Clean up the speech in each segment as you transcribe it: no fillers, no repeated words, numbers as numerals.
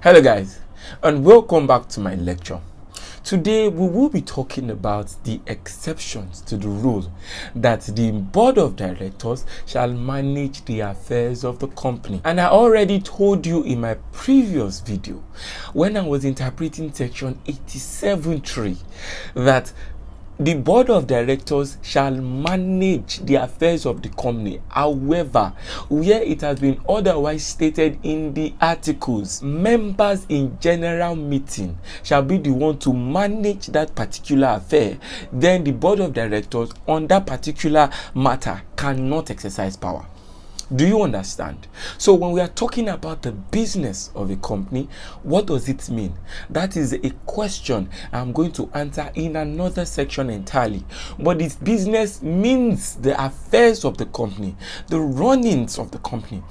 Hello guys, and welcome back to my lecture. Today we will be talking about the exceptions to the rule that the board of directors shall manage the affairs of the company. And I already told you in my previous video when I was interpreting section 87.3 that the board of directors shall manage the affairs of the company. However, where it has been otherwise stated in the articles, members in general meeting shall be the one to manage that particular affair, then the board of directors on that particular matter cannot exercise power. Do you understand? So when we are talking about the business of a company, what does it mean? That is a question I'm going to answer in another section entirely. But this business means the affairs of the company, the runnings of the company.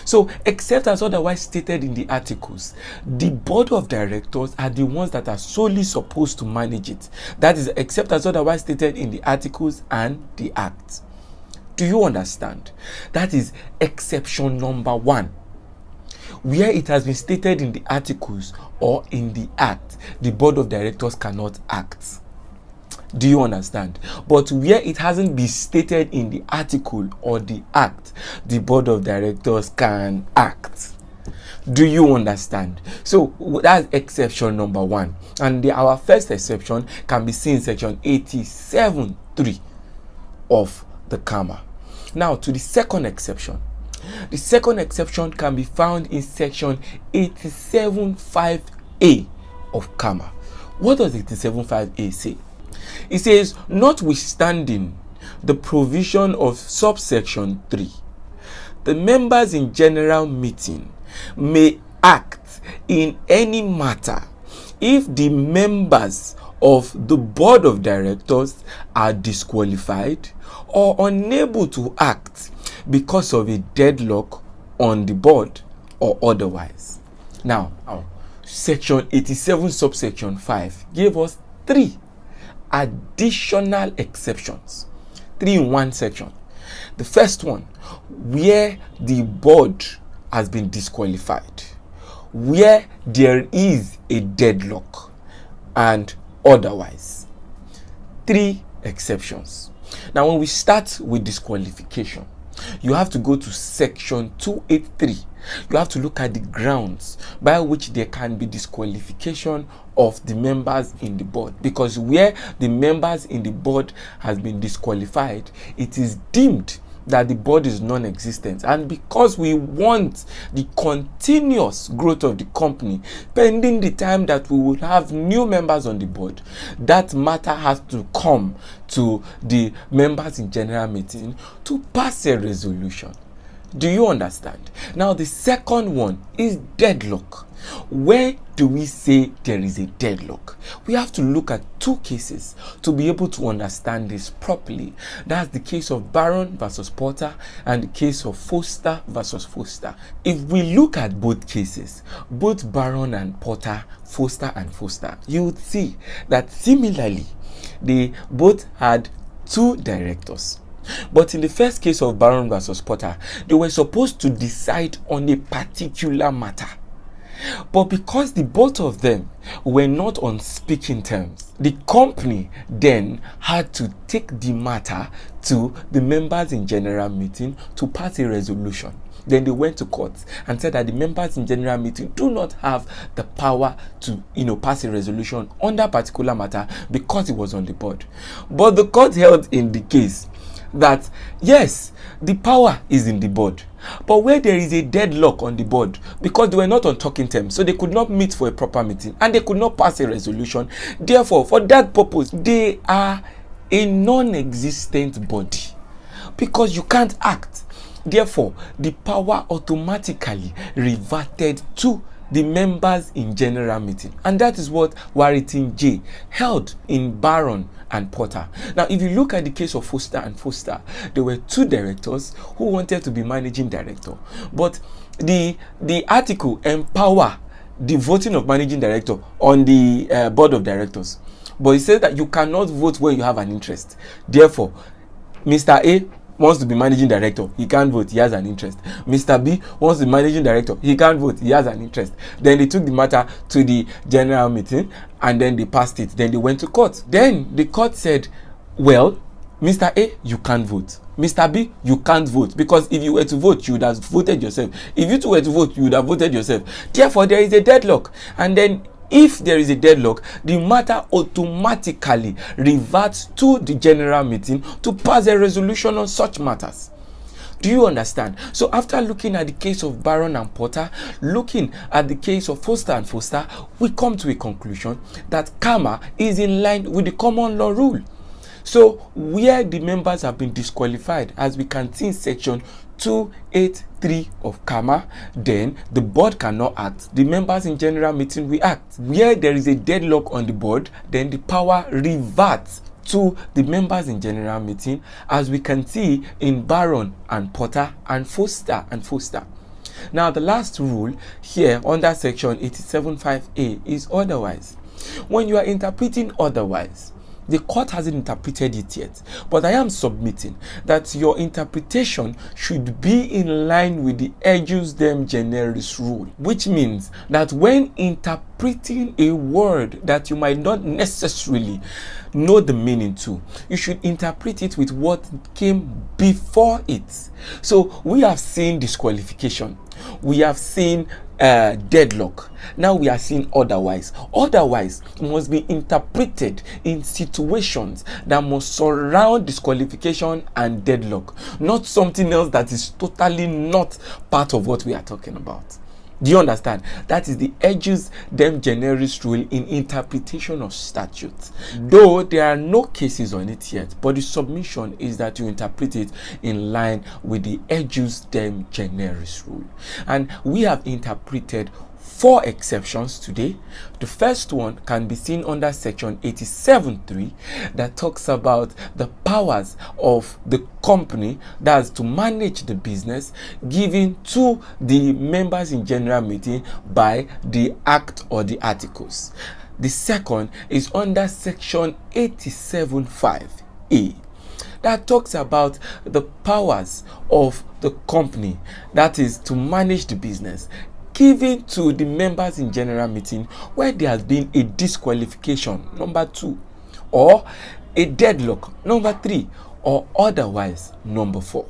So except as otherwise stated in the articles, the board of directors are the ones that are solely supposed to manage it. That is except as otherwise stated in the articles and the act. Do you understand? That is exception number 1. Where it has been stated in the articles or in the act, the board of directors cannot act. Do you understand? But where it hasn't been stated in the article or the act, the board of directors can act. Do you understand? So that's exception number 1. And our first exception can be seen in section 87.3 of the CAMA. Now to the second exception. The second exception can be found in section 87.5a of CAMA. What does 87.5a say? It says, notwithstanding the provision of subsection 3, the members in general meeting may act in any matter if the members of the board of directors are disqualified or unable to act because of a deadlock on the board or otherwise. Now, section 87 subsection 5 gave us 3 additional exceptions, 3 in 1 section. The first one, where the board has been disqualified, where there is a deadlock and otherwise. 3 exceptions. Now when we start with disqualification, you have to go to section 283. You have to look at the grounds by which there can be disqualification of the members in the board, because where the members in the board has been disqualified, it is deemed that the board is non-existent, and because we want the continuous growth of the company pending the time that we will have new members on the board, that matter has to come to the members in general meeting to pass a resolution. Do you understand? Now the second one is deadlock. Where do we say there is a deadlock? We have to look at 2 cases to be able to understand this properly. That's the case of Barron versus Porter and the case of Foster versus Foster. If we look at both cases, both Barron and Porter, Foster and Foster, you would see that similarly they both had 2 directors. But in the first case of Barron versus Porter, they were supposed to decide on a particular matter. But because the both of them were not on speaking terms, the company then had to take the matter to the members in general meeting to pass a resolution. Then they went to court and said that the members in general meeting do not have the power to, pass a resolution on that particular matter because it was on the board. But the court held in the case that yes, the power is in the board, but where there is a deadlock on the board because they were not on talking terms, so they could not meet for a proper meeting and they could not pass a resolution, therefore for that purpose they are a non-existent body because you can't act. Therefore the power automatically reverted to the members in general meeting, and that is what Warrington J held in Barron and Porter. Now if you look at the case of Foster and Foster, there were 2 directors who wanted to be managing director, but the article empower the voting of managing director on the board of directors, but it says that you cannot vote where you have an interest. Therefore Mr. A wants to be managing director, he can't vote, he has an interest. Mr. B wants to be managing director, he can't vote, he has an interest. Then they took the matter to the general meeting and then they passed it. Then they went to court. Then the court said, well, Mr. A, you can't vote. Mr. B, you can't vote, because if you were to vote, you would have voted yourself. If you two were to vote, you would have voted yourself. Therefore, there is a deadlock. And then if there is a deadlock, the matter automatically reverts to the general meeting to pass a resolution on such matters. Do you understand? So after looking at the case of Barron and Porter, looking at the case of Foster and Foster, we come to a conclusion that CAMA is in line with the common law rule. So where the members have been disqualified, as we can see in section 283 of CAMA, then the board cannot act. The members in general meeting will act. Where there is a deadlock on the board, then the power reverts to the members in general meeting, as we can see in Barron and Porter and Foster and Foster. Now the last rule here under section 87.5a is otherwise. When you are interpreting otherwise, the court hasn't interpreted it yet, but I am submitting that your interpretation should be in line with the ejus dem generis rule, which means that when interpreting a word that you might not necessarily know the meaning to, you should interpret it with what came before it. So we have seen disqualification, we have seen deadlock. Now we are seeing otherwise. Otherwise must be interpreted in situations that must surround disqualification and deadlock, not something else that is totally not part of what we are talking about. Do you understand? That is the ejus dem generis rule in interpretation of statutes. Though there are no cases on it yet, but the submission is that you interpret it in line with the ejus dem generis rule. And we have interpreted 4 exceptions today. The first one can be seen under section 87.3 that talks about the powers of the company, that's to manage the business, given to the members in general meeting by the act or the articles. The second is under section 87.5a that talks about the powers of the company, that is to manage the business, given to the members in general meeting where there has been a disqualification, number 2, or a deadlock, number 3, or otherwise, number 4.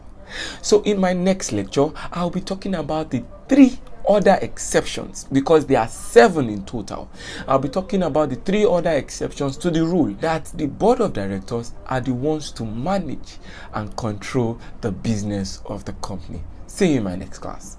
So in my next lecture, I'll be talking about the 3 other exceptions, because there are 7 in total. I'll be talking about the 3 other exceptions to the rule that the board of directors are the ones to manage and control the business of the company. See you in my next class.